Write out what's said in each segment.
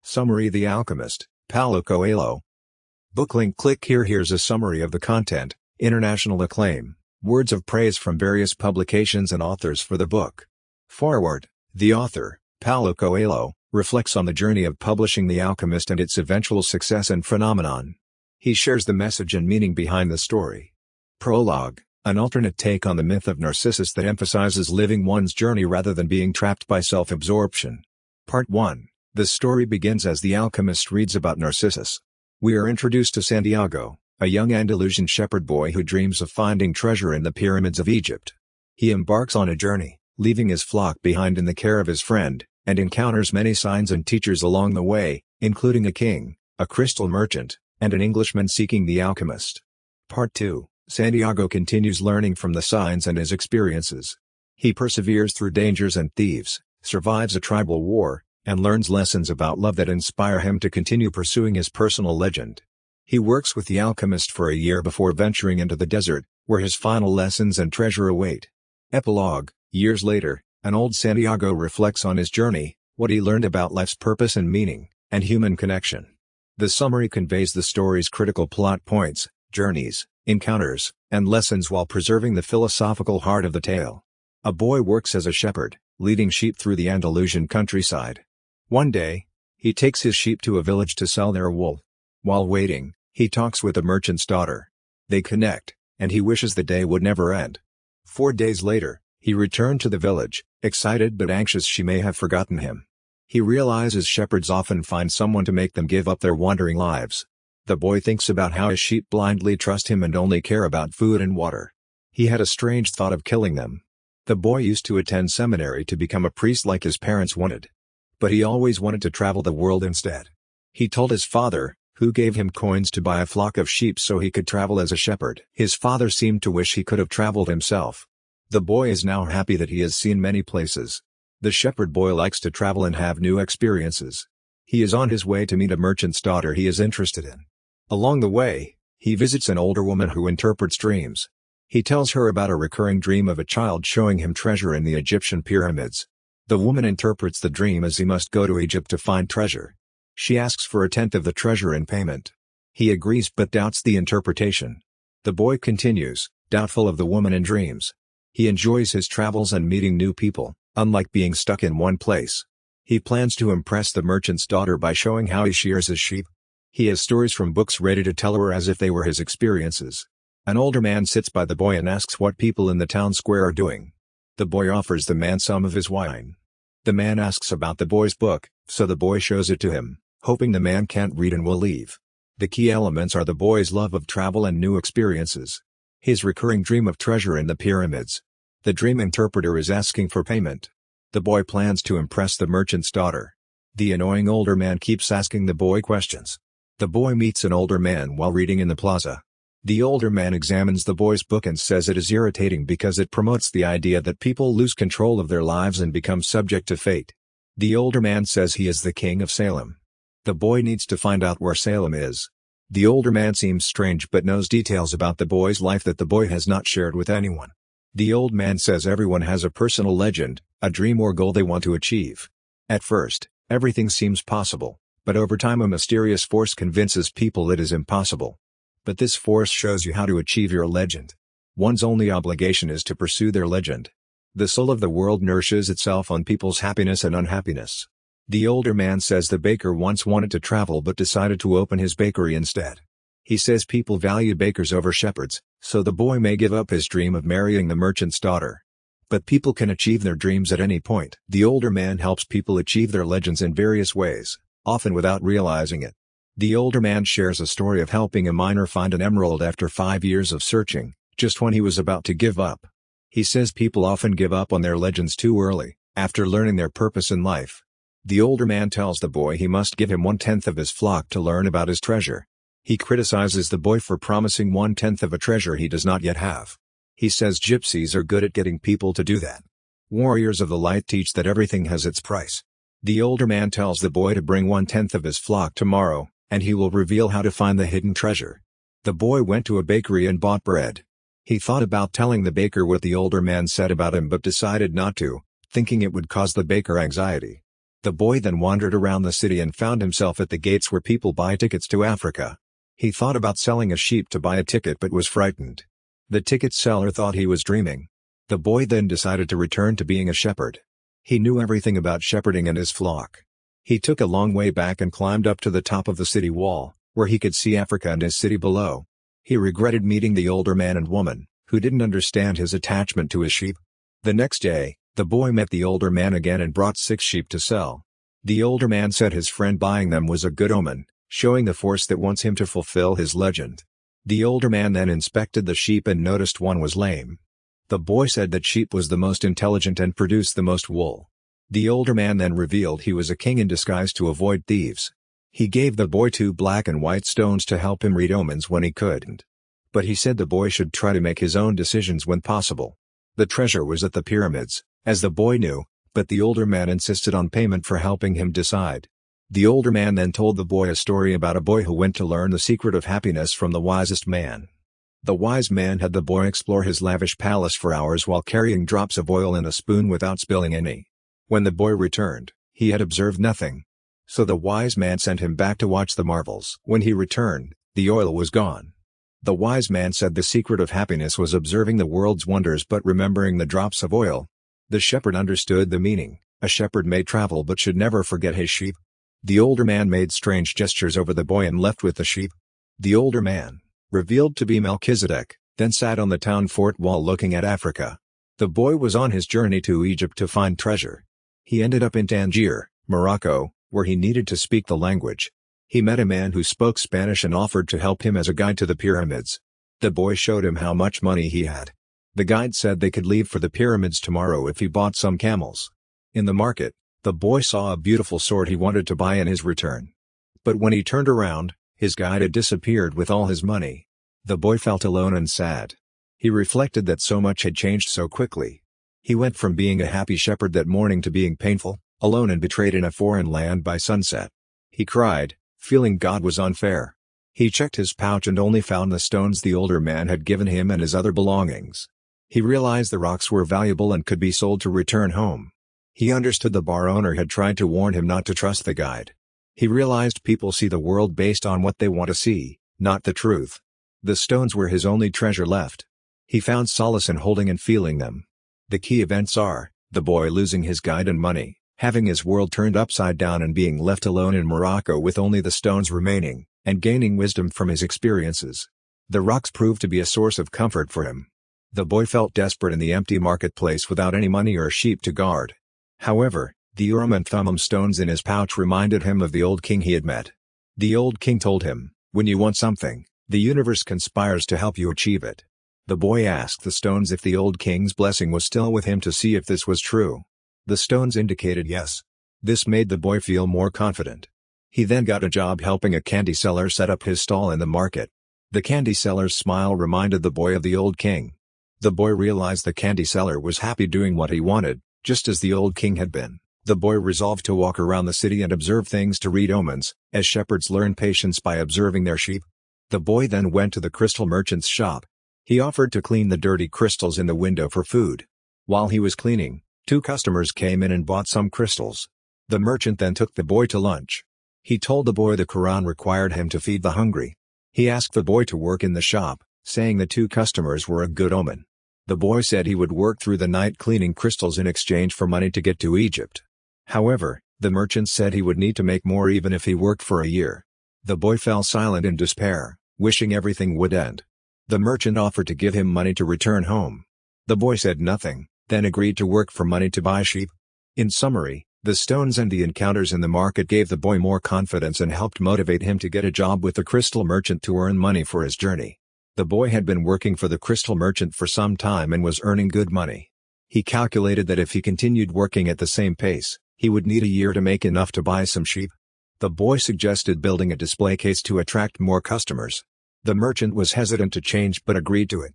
Summary: The Alchemist, Paulo Coelho. Book link. Click here. Here's a summary of the content. International acclaim. Words of praise from various publications and authors for the book. Foreword. The author, Paulo Coelho, reflects on the journey of publishing The Alchemist and its eventual success and phenomenon. He shares the message and meaning behind the story. Prologue. An alternate take on the myth of Narcissus that emphasizes living one's journey rather than being trapped by self-absorption. Part 1. The story begins as the alchemist reads about Narcissus. We are introduced to Santiago, a young Andalusian shepherd boy who dreams of finding treasure in the pyramids of Egypt. He embarks on a journey, leaving his flock behind in the care of his friend, and encounters many signs and teachers along the way, including a king, a crystal merchant, and an Englishman seeking the alchemist. Part 2. Santiago continues learning from the signs and his experiences. He perseveres through dangers and thieves, survives a tribal war, and learns lessons about love that inspire him to continue pursuing his personal legend. He works with the alchemist for a year before venturing into the desert, where his final lessons and treasure await. Epilogue. Years later, an old Santiago reflects on his journey, what he learned about life's purpose and meaning, and human connection. The summary conveys the story's critical plot points, journeys, encounters, and lessons while preserving the philosophical heart of the tale. A boy works as a shepherd, leading sheep through the Andalusian countryside. One day, he takes his sheep to a village to sell their wool. While waiting, he talks with a merchant's daughter. They connect, and he wishes the day would never end. 4 days later, he returned to the village, excited but anxious she may have forgotten him. He realizes shepherds often find someone to make them give up their wandering lives. The boy thinks about how his sheep blindly trust him and only care about food and water. He had a strange thought of killing them. The boy used to attend seminary to become a priest like his parents wanted. But he always wanted to travel the world instead. He told his father, who gave him coins to buy a flock of sheep so he could travel as a shepherd. His father seemed to wish he could have traveled himself. The boy is now happy that he has seen many places. The shepherd boy likes to travel and have new experiences. He is on his way to meet a merchant's daughter he is interested in. Along the way, he visits an older woman who interprets dreams. He tells her about a recurring dream of a child showing him treasure in the Egyptian pyramids. The woman interprets the dream as he must go to Egypt to find treasure. She asks for 1/10 of the treasure in payment. He agrees but doubts the interpretation. The boy continues, doubtful of the woman and dreams. He enjoys his travels and meeting new people, unlike being stuck in one place. He plans to impress the merchant's daughter by showing how he shears his sheep. He has stories from books ready to tell her as if they were his experiences. An older man sits by the boy and asks what people in the town square are doing. The boy offers the man some of his wine. The man asks about the boy's book, so the boy shows it to him, hoping the man can't read and will leave. The key elements are the boy's love of travel and new experiences. His recurring dream of treasure in the pyramids. The dream interpreter is asking for payment. The boy plans to impress the merchant's daughter. The annoying older man keeps asking the boy questions. The boy meets an older man while reading in the plaza. The older man examines the boy's book and says it is irritating because it promotes the idea that people lose control of their lives and become subject to fate. The older man says he is the king of Salem. The boy needs to find out where Salem is. The older man seems strange but knows details about the boy's life that the boy has not shared with anyone. The old man says everyone has a personal legend, a dream or goal they want to achieve. At first, everything seems possible. But over time a mysterious force convinces people it is impossible. But this force shows you how to achieve your legend. One's only obligation is to pursue their legend. The soul of the world nourishes itself on people's happiness and unhappiness. The older man says the baker once wanted to travel but decided to open his bakery instead. He says people value bakers over shepherds, so the boy may give up his dream of marrying the merchant's daughter. But people can achieve their dreams at any point. The older man helps people achieve their legends in various ways, often without realizing it. The older man shares a story of helping a miner find an emerald after 5 years of searching, just when he was about to give up. He says people often give up on their legends too early, after learning their purpose in life. The older man tells the boy he must give him 1/10 of his flock to learn about his treasure. He criticizes the boy for promising 1/10 of a treasure he does not yet have. He says gypsies are good at getting people to do that. Warriors of the light teach that everything has its price. The older man tells the boy to bring 1/10 of his flock tomorrow, and he will reveal how to find the hidden treasure. The boy went to a bakery and bought bread. He thought about telling the baker what the older man said about him but decided not to, thinking it would cause the baker anxiety. The boy then wandered around the city and found himself at the gates where people buy tickets to Africa. He thought about selling a sheep to buy a ticket but was frightened. The ticket seller thought he was dreaming. The boy then decided to return to being a shepherd. He knew everything about shepherding and his flock. He took a long way back and climbed up to the top of the city wall, where he could see Africa and his city below. He regretted meeting the older man and woman, who didn't understand his attachment to his sheep. The next day, the boy met the older man again and brought 6 sheep to sell. The older man said his friend buying them was a good omen, showing the force that wants him to fulfill his legend. The older man then inspected the sheep and noticed one was lame. The boy said that sheep was the most intelligent and produced the most wool. The older man then revealed he was a king in disguise to avoid thieves. He gave the boy 2 black and white stones to help him read omens when he couldn't. But he said the boy should try to make his own decisions when possible. The treasure was at the pyramids, as the boy knew, but the older man insisted on payment for helping him decide. The older man then told the boy a story about a boy who went to learn the secret of happiness from the wisest man. The wise man had the boy explore his lavish palace for hours while carrying drops of oil in a spoon without spilling any. When the boy returned, he had observed nothing. So the wise man sent him back to watch the marvels. When he returned, the oil was gone. The wise man said the secret of happiness was observing the world's wonders but remembering the drops of oil. The shepherd understood the meaning. A shepherd may travel but should never forget his sheep. The older man made strange gestures over the boy and left with the sheep. The older man, revealed to be Melchizedek, then sat on the town fort wall looking at Africa. The boy was on his journey to Egypt to find treasure. He ended up in Tangier, Morocco, where he needed to speak the language. He met a man who spoke Spanish and offered to help him as a guide to the pyramids. The boy showed him how much money he had. The guide said they could leave for the pyramids tomorrow if he bought some camels. In the market, the boy saw a beautiful sword he wanted to buy in his return. But when he turned around, his guide had disappeared with all his money. The boy felt alone and sad. He reflected that so much had changed so quickly. He went from being a happy shepherd that morning to being painful, alone and betrayed in a foreign land by sunset. He cried, feeling God was unfair. He checked his pouch and only found the stones the older man had given him and his other belongings. He realized the rocks were valuable and could be sold to return home. He understood the bar owner had tried to warn him not to trust the guide. He realized people see the world based on what they want to see, not the truth. The stones were his only treasure left. He found solace in holding and feeling them. The key events are, the boy losing his guide and money, having his world turned upside down and being left alone in Morocco with only the stones remaining, and gaining wisdom from his experiences. The rocks proved to be a source of comfort for him. The boy felt desperate in the empty marketplace without any money or sheep to guard. However, the Urim and Thummim stones in his pouch reminded him of the old king he had met. The old king told him, "When you want something, the universe conspires to help you achieve it." The boy asked the stones if the old king's blessing was still with him to see if this was true. The stones indicated yes. This made the boy feel more confident. He then got a job helping a candy seller set up his stall in the market. The candy seller's smile reminded the boy of the old king. The boy realized the candy seller was happy doing what he wanted, just as the old king had been. The boy resolved to walk around the city and observe things to read omens, as shepherds learn patience by observing their sheep. The boy then went to the crystal merchant's shop. He offered to clean the dirty crystals in the window for food. While he was cleaning, 2 customers came in and bought some crystals. The merchant then took the boy to lunch. He told the boy the Quran required him to feed the hungry. He asked the boy to work in the shop, saying the 2 customers were a good omen. The boy said he would work through the night cleaning crystals in exchange for money to get to Egypt. However, the merchant said he would need to make more even if he worked for a year. The boy fell silent in despair, wishing everything would end. The merchant offered to give him money to return home. The boy said nothing, then agreed to work for money to buy sheep. In summary, the stones and the encounters in the market gave the boy more confidence and helped motivate him to get a job with the crystal merchant to earn money for his journey. The boy had been working for the crystal merchant for some time and was earning good money. He calculated that if he continued working at the same pace, he would need a year to make enough to buy some sheep. The boy suggested building a display case to attract more customers. The merchant was hesitant to change but agreed to it.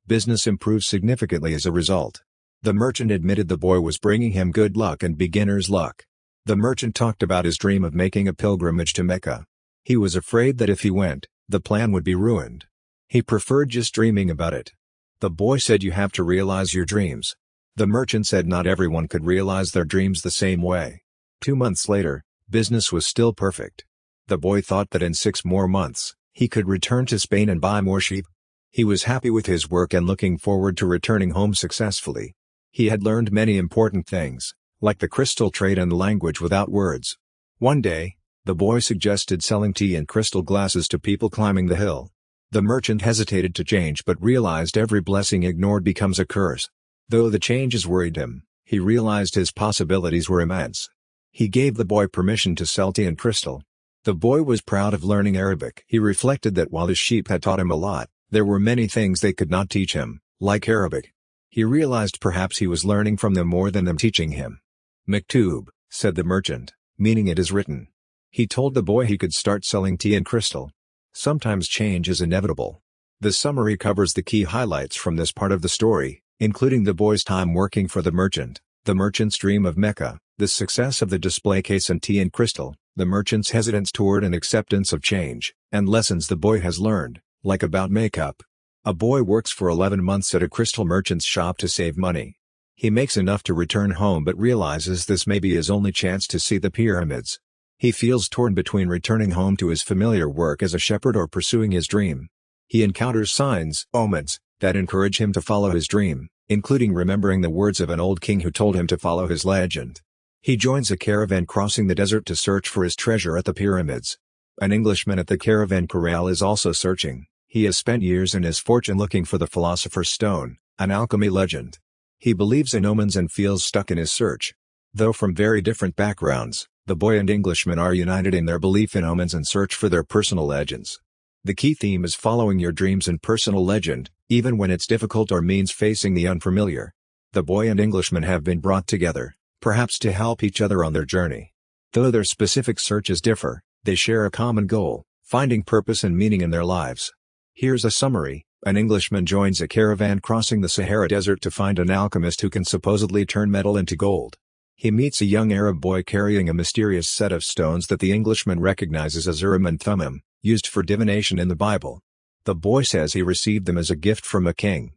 Business improved significantly as a result. The merchant admitted the boy was bringing him good luck and beginner's luck. The merchant talked about his dream of making a pilgrimage to Mecca. He was afraid that if he went, the plan would be ruined. He preferred just dreaming about it. The boy said you have to realize your dreams. The merchant said not everyone could realize their dreams the same way. 2 months later, business was still perfect. The boy thought that in 6 more months, he could return to Spain and buy more sheep. He was happy with his work and looking forward to returning home successfully. He had learned many important things, like the crystal trade and the language without words. One day, the boy suggested selling tea in crystal glasses to people climbing the hill. The merchant hesitated to change but realized every blessing ignored becomes a curse. Though the changes worried him, he realized his possibilities were immense. He gave the boy permission to sell tea in crystal. The boy was proud of learning Arabic. He reflected that while his sheep had taught him a lot, there were many things they could not teach him, like Arabic. He realized perhaps he was learning from them more than them teaching him. "Maktub," said the merchant, meaning it is written. He told the boy he could start selling tea in crystal. Sometimes change is inevitable. The summary covers the key highlights from this part of the story, including the boy's time working for the merchant's dream of Mecca, the success of the display case and tea in crystal, the merchant's hesitance toward and acceptance of change, and lessons the boy has learned, like about makeup. A boy works for 11 months at a crystal merchant's shop to save money. He makes enough to return home but realizes this may be his only chance to see the pyramids. He feels torn between returning home to his familiar work as a shepherd or pursuing his dream. He encounters signs, omens, that encourage him to follow his dream, including remembering the words of an old king who told him to follow his legend. He joins a caravan crossing the desert to search for his treasure at the pyramids. An Englishman at the caravan corral is also searching. He has spent years in his fortune looking for the Philosopher's Stone, an alchemy legend. He believes in omens and feels stuck in his search. Though from very different backgrounds, the boy and Englishman are united in their belief in omens and search for their personal legends. The key theme is following your dreams and personal legend, even when it's difficult or means facing the unfamiliar. The boy and Englishman have been brought together, perhaps to help each other on their journey. Though their specific searches differ, they share a common goal, finding purpose and meaning in their lives. Here's a summary. An Englishman joins a caravan crossing the Sahara Desert to find an alchemist who can supposedly turn metal into gold. He meets a young Arab boy carrying a mysterious set of stones that the Englishman recognizes as Urim and Thummim, used for divination in the Bible. The boy says he received them as a gift from a king.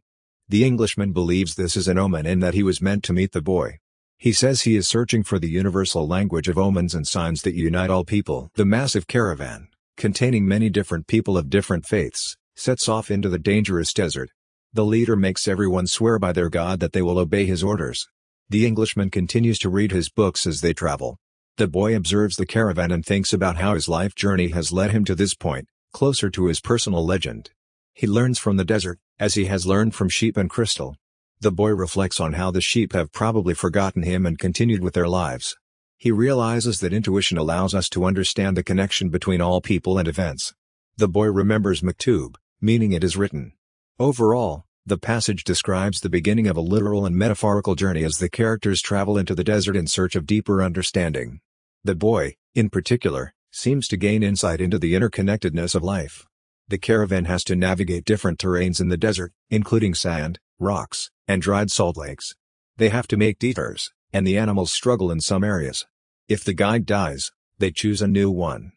The Englishman believes this is an omen and that he was meant to meet the boy. He says he is searching for the universal language of omens and signs that unite all people. The massive caravan, containing many different people of different faiths, sets off into the dangerous desert. The leader makes everyone swear by their God that they will obey his orders. The Englishman continues to read his books as they travel. The boy observes the caravan and thinks about how his life journey has led him to this point, closer to his personal legend. He learns from the desert, as he has learned from sheep and crystal. The boy reflects on how the sheep have probably forgotten him and continued with their lives. He realizes that intuition allows us to understand the connection between all people and events. The boy remembers Maktub, meaning it is written. Overall, the passage describes the beginning of a literal and metaphorical journey as the characters travel into the desert in search of deeper understanding. The boy, in particular, seems to gain insight into the interconnectedness of life. The caravan has to navigate different terrains in the desert, including sand, rocks, and dried salt lakes. They have to make detours, and the animals struggle in some areas. If the guide dies, they choose a new one.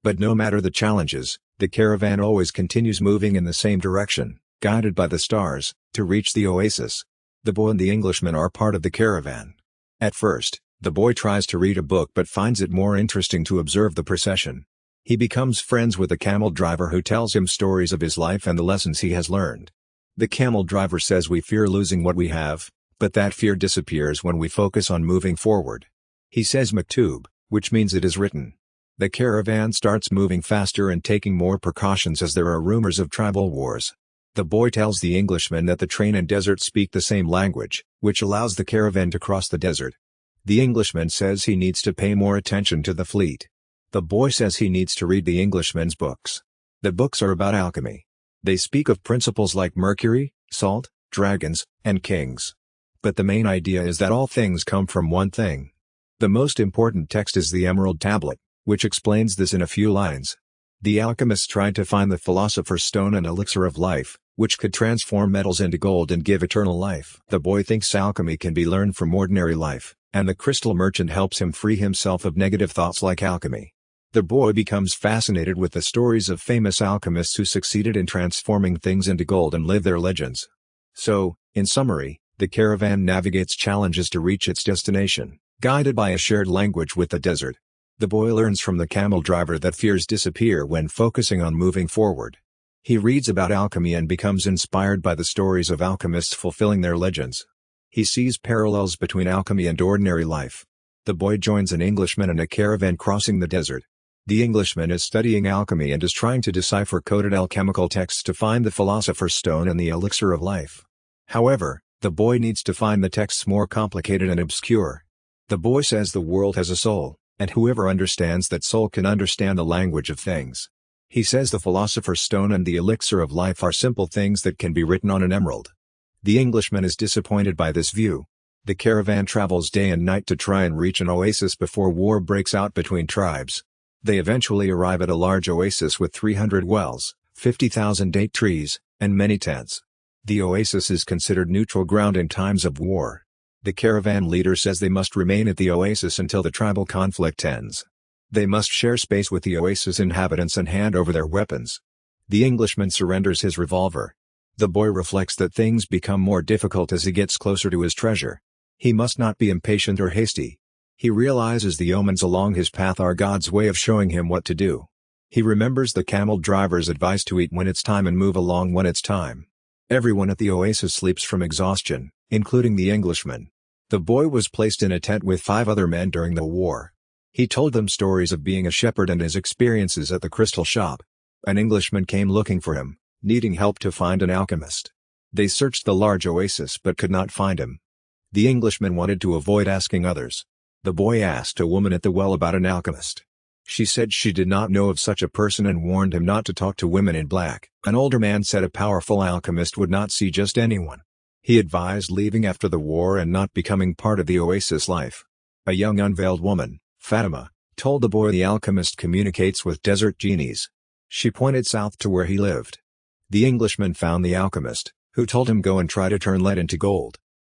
But no matter the challenges, the caravan always continues moving in the same direction, guided by the stars, to reach the oasis. The boy and the Englishman are part of the caravan. At first, the boy tries to read a book but finds it more interesting to observe the procession. He becomes friends with a camel driver who tells him stories of his life and the lessons he has learned. The camel driver says we fear losing what we have, but that fear disappears when we focus on moving forward. He says Maktub, which means it is written. The caravan starts moving faster and taking more precautions as there are rumors of tribal wars. The boy tells the Englishman that the train and desert speak the same language, which allows the caravan to cross the desert. The Englishman says he needs to pay more attention to the fleet. The boy says he needs to read the Englishman's books. The books are about alchemy. They speak of principles like mercury, salt, dragons, and kings. But the main idea is that all things come from one thing. The most important text is the Emerald Tablet, which explains this in a few lines. The alchemists tried to find the Philosopher's Stone and elixir of life, which could transform metals into gold and give eternal life. The boy thinks alchemy can be learned from ordinary life, and the crystal merchant helps him free himself of negative thoughts like alchemy. The boy becomes fascinated with the stories of famous alchemists who succeeded in transforming things into gold and live their legends. So, in summary, the caravan navigates challenges to reach its destination. Guided by a shared language with the desert, the boy learns from the camel driver that fears disappear when focusing on moving forward. He reads about alchemy and becomes inspired by the stories of alchemists fulfilling their legends. He sees parallels between alchemy and ordinary life. The boy joins an Englishman in a caravan crossing the desert. The Englishman is studying alchemy and is trying to decipher coded alchemical texts to find the philosopher's stone and the elixir of life. However, the boy needs to find the texts more complicated and obscure. The boy says the world has a soul, and whoever understands that soul can understand the language of things. He says the philosopher's stone and the elixir of life are simple things that can be written on an emerald. The Englishman is disappointed by this view. The caravan travels day and night to try and reach an oasis before war breaks out between tribes. They eventually arrive at a large oasis with 300 wells, 50,000 date trees, and many tents. The oasis is considered neutral ground in times of war. The caravan leader says they must remain at the oasis until the tribal conflict ends. They must share space with the oasis inhabitants and hand over their weapons. The Englishman surrenders his revolver. The boy reflects that things become more difficult as he gets closer to his treasure. He must not be impatient or hasty. He realizes the omens along his path are God's way of showing him what to do. He remembers the camel driver's advice to eat when it's time and move along when it's time. Everyone at the oasis sleeps from exhaustion, including the Englishman. The boy was placed in a tent with 5 other men during the war. He told them stories of being a shepherd and his experiences at the crystal shop. An Englishman came looking for him, needing help to find an alchemist. They searched the large oasis but could not find him. The Englishman wanted to avoid asking others. The boy asked a woman at the well about an alchemist. She said she did not know of such a person and warned him not to talk to women in black. An older man said a powerful alchemist would not see just anyone. He advised leaving after the war and not becoming part of the oasis life. A young unveiled woman, Fatima, told the boy the alchemist communicates with desert genies. She pointed south to where he lived. The Englishman found the alchemist, who told him go and try to turn lead into gold.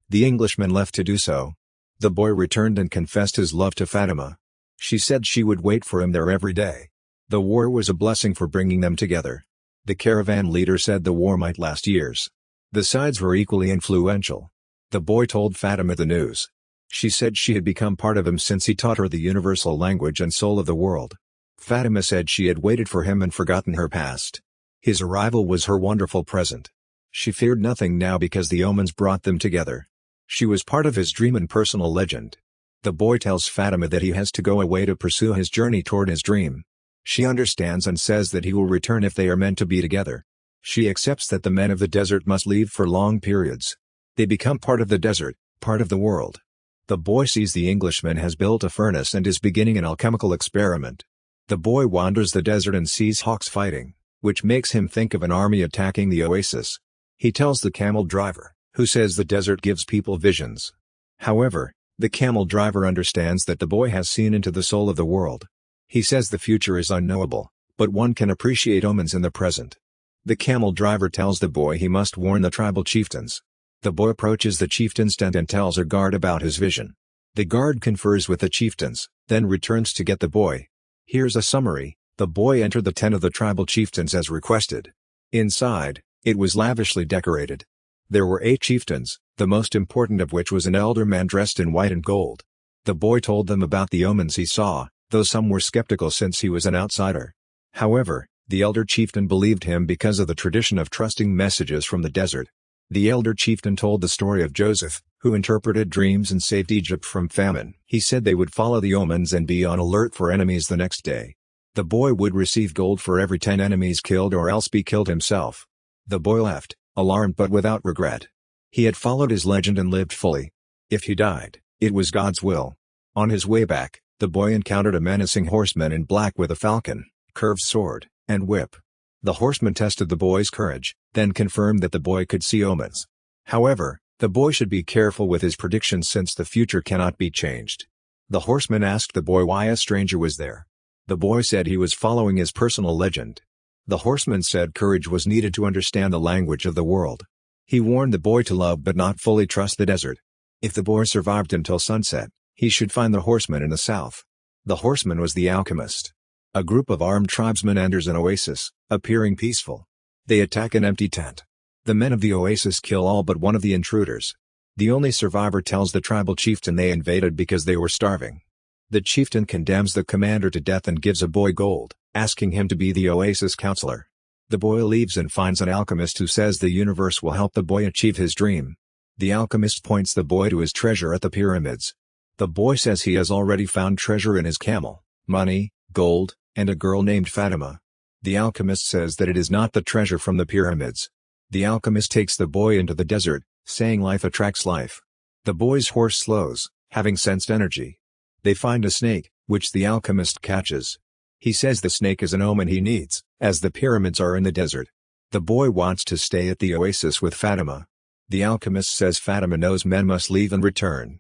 The Englishman left to do so. The boy returned and confessed his love to Fatima. She said she would wait for him there every day. The war was a blessing for bringing them together. The caravan leader said the war might last years. The sides were equally influential. The boy told Fatima the news. She said she had become part of him since he taught her the universal language and soul of the world. Fatima said she had waited for him and forgotten her past. His arrival was her wonderful present. She feared nothing now because the omens brought them together. She was part of his dream and personal legend. The boy tells Fatima that he has to go away to pursue his journey toward his dream. She understands and says that he will return if they are meant to be together. She accepts that the men of the desert must leave for long periods. They become part of the desert, part of the world. The boy sees the Englishman has built a furnace and is beginning an alchemical experiment. The boy wanders the desert and sees hawks fighting, which makes him think of an army attacking the oasis. He tells the camel driver, who says the desert gives people visions. However, the camel driver understands that the boy has seen into the soul of the world. He says the future is unknowable, but one can appreciate omens in the present. The camel driver tells the boy he must warn the tribal chieftains. The boy approaches the chieftain's tent and tells a guard about his vision. The guard confers with the chieftains, then returns to get the boy. Here's a summary. The boy entered the tent of the tribal chieftains as requested. Inside, it was lavishly decorated. There were 8 chieftains, the most important of which was an elder man dressed in white and gold. The boy told them about the omens he saw, though some were skeptical since he was an outsider. However, the elder chieftain believed him because of the tradition of trusting messages from the desert. The elder chieftain told the story of Joseph, who interpreted dreams and saved Egypt from famine. He said they would follow the omens and be on alert for enemies the next day. The boy would receive gold for every 10 enemies killed or else be killed himself. The boy left, alarmed but without regret. He had followed his legend and lived fully. If he died, it was God's will. On his way back, the boy encountered a menacing horseman in black with a falcon, curved sword, and whip. The horseman tested the boy's courage, then confirmed that the boy could see omens. However, the boy should be careful with his predictions since the future cannot be changed. The horseman asked the boy why a stranger was there. The boy said he was following his personal legend. The horseman said courage was needed to understand the language of the world. He warned the boy to love but not fully trust the desert. If the boy survived until sunset, he should find the horseman in the south. The horseman was the alchemist. A group of armed tribesmen enters an oasis, appearing peaceful. They attack an empty tent. The men of the oasis kill all but one of the intruders. The only survivor tells the tribal chieftain they invaded because they were starving. The chieftain condemns the commander to death and gives a boy gold, asking him to be the oasis counselor. The boy leaves and finds an alchemist who says the universe will help the boy achieve his dream. The alchemist points the boy to his treasure at the pyramids. The boy says he has already found treasure in his camel, money, gold, and a girl named Fatima. The alchemist says that it is not the treasure from the pyramids. The alchemist takes the boy into the desert, saying life attracts life. The boy's horse slows, having sensed energy. They find a snake, which the alchemist catches. He says the snake is an omen he needs, as the pyramids are in the desert. The boy wants to stay at the oasis with Fatima. The alchemist says Fatima knows men must leave and return.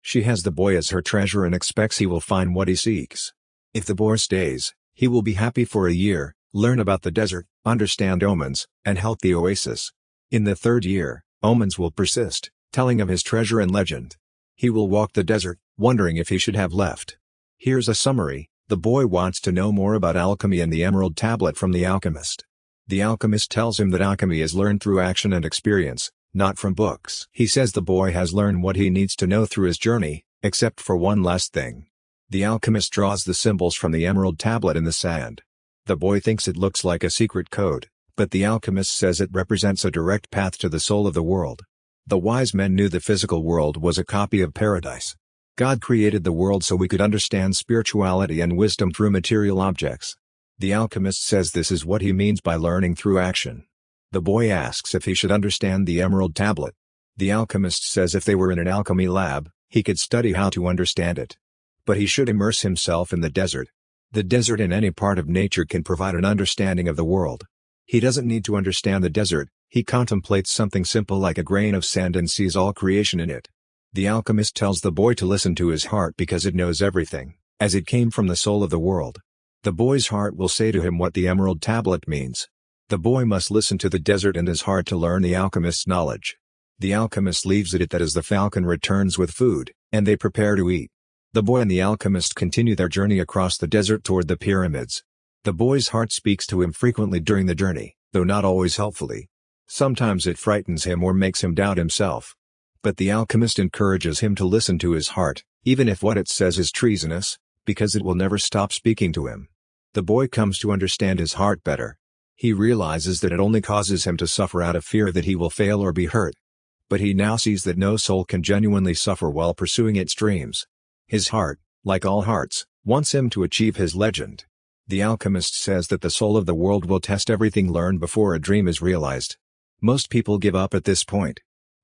She has the boy as her treasure and expects he will find what he seeks. If the boy stays, he will be happy for a year, learn about the desert, understand omens, and help the oasis. In the third year, omens will persist, telling of his treasure and legend. He will walk the desert, wondering if he should have left. Here's a summary. The boy wants to know more about alchemy and the emerald tablet from the alchemist. The alchemist tells him that alchemy is learned through action and experience, not from books. He says the boy has learned what he needs to know through his journey, except for one last thing. The alchemist draws the symbols from the emerald tablet in the sand. The boy thinks it looks like a secret code, but the alchemist says it represents a direct path to the soul of the world. The wise men knew the physical world was a copy of paradise. God created the world so we could understand spirituality and wisdom through material objects. The alchemist says this is what he means by learning through action. The boy asks if he should understand the emerald tablet. The alchemist says if they were in an alchemy lab, he could study how to understand it. But he should immerse himself in the desert. The desert in any part of nature can provide an understanding of the world. He doesn't need to understand the desert, he contemplates something simple like a grain of sand and sees all creation in it. The alchemist tells the boy to listen to his heart because it knows everything, as it came from the soul of the world. The boy's heart will say to him what the emerald tablet means. The boy must listen to the desert and his heart to learn the alchemist's knowledge. The alchemist leaves it as the falcon returns with food, and they prepare to eat. The boy and the alchemist continue their journey across the desert toward the pyramids. The boy's heart speaks to him frequently during the journey, though not always helpfully. Sometimes it frightens him or makes him doubt himself. But the alchemist encourages him to listen to his heart, even if what it says is treasonous, because it will never stop speaking to him. The boy comes to understand his heart better. He realizes that it only causes him to suffer out of fear that he will fail or be hurt. But he now sees that no soul can genuinely suffer while pursuing its dreams. His heart, like all hearts, wants him to achieve his legend. The alchemist says that the soul of the world will test everything learned before a dream is realized. Most people give up at this point.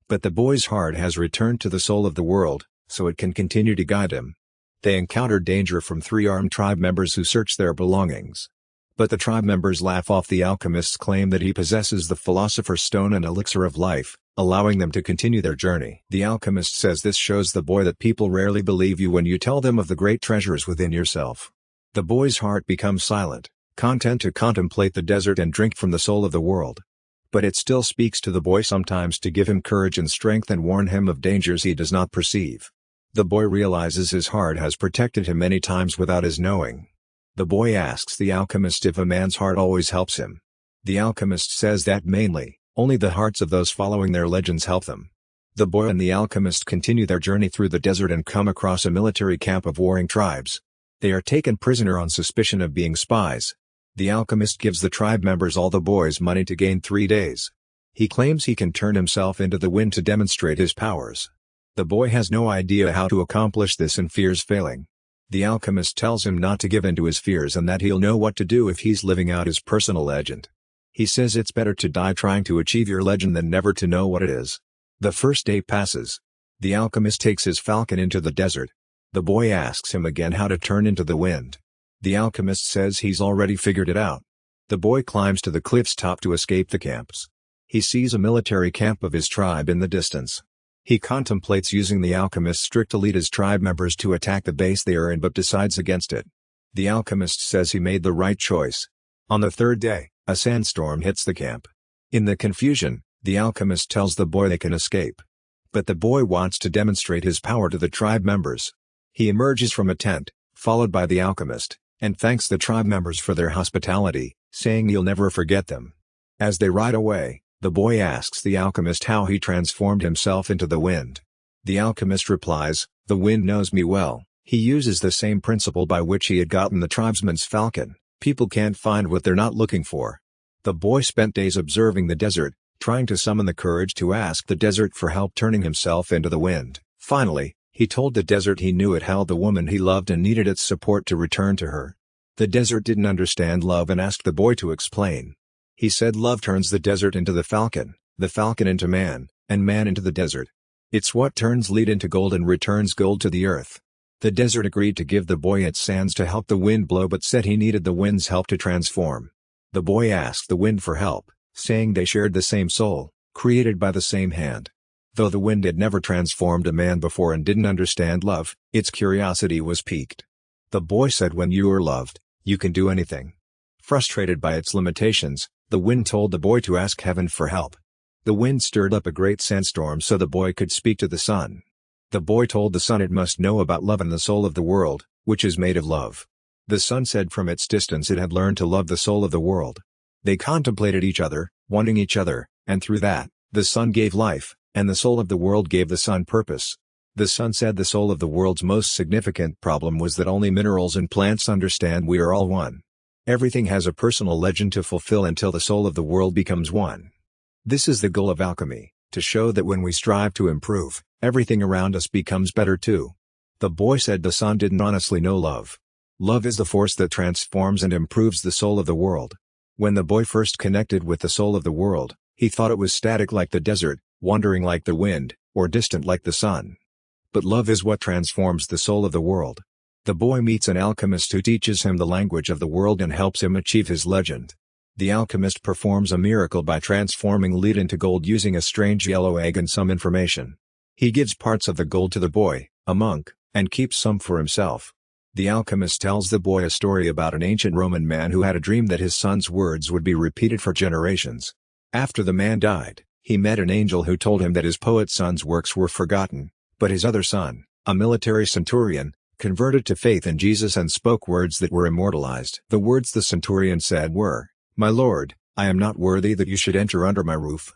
But the boy's heart has returned to the soul of the world, so it can continue to guide him. They encounter danger from 3 armed tribe members who search their belongings. But the tribe members laugh off the alchemist's claim that he possesses the philosopher's stone and elixir of life, allowing them to continue their journey. The alchemist says this shows the boy that people rarely believe you when you tell them of the great treasures within yourself. The boy's heart becomes silent, content to contemplate the desert and drink from the soul of the world. But it still speaks to the boy sometimes to give him courage and strength and warn him of dangers he does not perceive. The boy realizes his heart has protected him many times without his knowing. The boy asks the alchemist if a man's heart always helps him. The alchemist says that mainly, only the hearts of those following their legends help them. The boy and the alchemist continue their journey through the desert and come across a military camp of warring tribes. They are taken prisoner on suspicion of being spies. The alchemist gives the tribe members all the boy's money to gain 3 days. He claims he can turn himself into the wind to demonstrate his powers. The boy has no idea how to accomplish this and fears failing. The alchemist tells him not to give in to his fears and that he'll know what to do if he's living out his personal legend. He says it's better to die trying to achieve your legend than never to know what it is. The first day passes. The alchemist takes his falcon into the desert. The boy asks him again how to turn into the wind. The alchemist says he's already figured it out. The boy climbs to the cliff's top to escape the camps. He sees a military camp of his tribe in the distance. He contemplates using the alchemist's trick to lead his tribe members to attack the base they are in but decides against it. The alchemist says he made the right choice. On the third day, a sandstorm hits the camp. In the confusion, the alchemist tells the boy they can escape. But the boy wants to demonstrate his power to the tribe members. He emerges from a tent, followed by the alchemist, and thanks the tribe members for their hospitality, saying he'll never forget them. As they ride away, The boy asks the alchemist how he transformed himself into the wind. The alchemist replies, "The wind knows me well." He uses the same principle by which he had gotten the tribesman's falcon. People can't find what they're not looking for. The boy spent days observing the desert, trying to summon the courage to ask the desert for help turning himself into the wind. Finally, he told the desert he knew it held the woman he loved and needed its support to return to her. The desert didn't understand love and asked the boy to explain. He said love turns the desert into the falcon into man, and man into the desert. It's what turns lead into gold and returns gold to the earth. The desert agreed to give the boy its sands to help the wind blow but said he needed the wind's help to transform. The boy asked the wind for help, saying they shared the same soul, created by the same hand. Though the wind had never transformed a man before and didn't understand love, its curiosity was piqued. The boy said when you are loved, you can do anything. Frustrated by its limitations, the wind told the boy to ask heaven for help. The wind stirred up a great sandstorm so the boy could speak to the sun. The boy told the sun it must know about love and the soul of the world, which is made of love. The sun said from its distance it had learned to love the soul of the world. They contemplated each other, wanting each other, and through that, the sun gave life, and the soul of the world gave the sun purpose. The sun said the soul of the world's most significant problem was that only minerals and plants understand we are all one. Everything has a personal legend to fulfill until the soul of the world becomes one. This is the goal of alchemy, to show that when we strive to improve, everything around us becomes better too. The boy said the sun didn't honestly know love. Love is the force that transforms and improves the soul of the world. When the boy first connected with the soul of the world, he thought it was static like the desert, wandering like the wind, or distant like the sun. But love is what transforms the soul of the world. The boy meets an alchemist who teaches him the language of the world and helps him achieve his legend. The alchemist performs a miracle by transforming lead into gold using a strange yellow egg and some information. He gives parts of the gold to the boy, a monk, and keeps some for himself. The alchemist tells the boy a story about an ancient Roman man who had a dream that his son's words would be repeated for generations. After the man died, he met an angel who told him that his poet son's works were forgotten, but his other son, a military centurion, converted to faith in Jesus and spoke words that were immortalized. The words the centurion said were, "My Lord, I am not worthy that you should enter under my roof.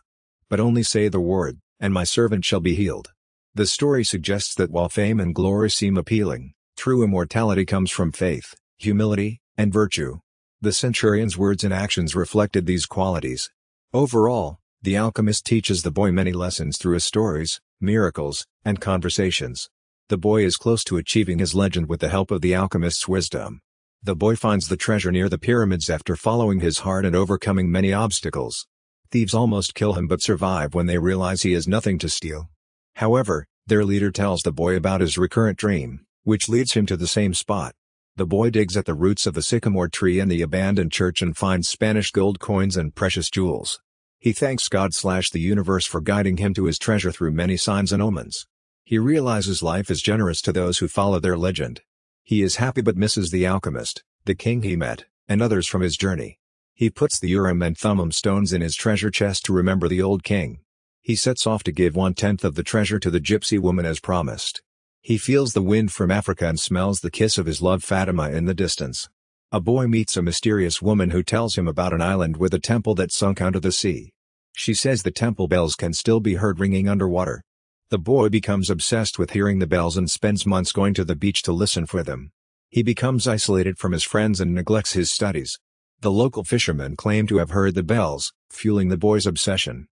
But only say the word, and my servant shall be healed." The story suggests that while fame and glory seem appealing, true immortality comes from faith, humility, and virtue. The centurion's words and actions reflected these qualities. Overall, the alchemist teaches the boy many lessons through his stories, miracles, and conversations. The boy is close to achieving his legend with the help of the alchemist's wisdom. The boy finds the treasure near the pyramids after following his heart and overcoming many obstacles. Thieves almost kill him but survive when they realize he has nothing to steal. However, their leader tells the boy about his recurrent dream, which leads him to the same spot. The boy digs at the roots of the sycamore tree in the abandoned church and finds Spanish gold coins and precious jewels. He thanks God/the universe for guiding him to his treasure through many signs and omens. He realizes life is generous to those who follow their legend. He is happy but misses the alchemist, the king he met, and others from his journey. He puts the Urim and Thummim stones in his treasure chest to remember the old king. He sets off to give 1/10 of the treasure to the gypsy woman as promised. He feels the wind from Africa and smells the kiss of his love Fatima in the distance. A boy meets a mysterious woman who tells him about an island with a temple that sunk under the sea. She says the temple bells can still be heard ringing underwater. The boy becomes obsessed with hearing the bells and spends months going to the beach to listen for them. He becomes isolated from his friends and neglects his studies. The local fishermen claim to have heard the bells, fueling the boy's obsession.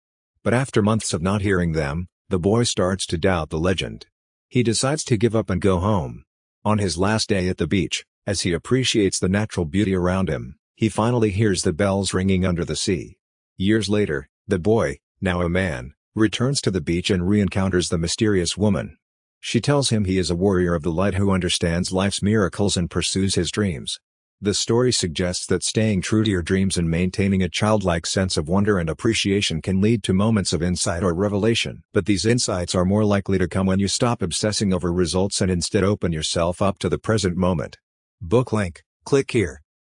But after months of not hearing them, the boy starts to doubt the legend. He decides to give up and go home. On his last day at the beach, as he appreciates the natural beauty around him, he finally hears the bells ringing under the sea. Years later, the boy, now a man, returns to the beach and re-encounters the mysterious woman. She tells him he is a warrior of the light who understands life's miracles and pursues his dreams. The story suggests that staying true to your dreams and maintaining a childlike sense of wonder and appreciation can lead to moments of insight or revelation. But these insights are more likely to come when you stop obsessing over results and instead open yourself up to the present moment. Book link, click here.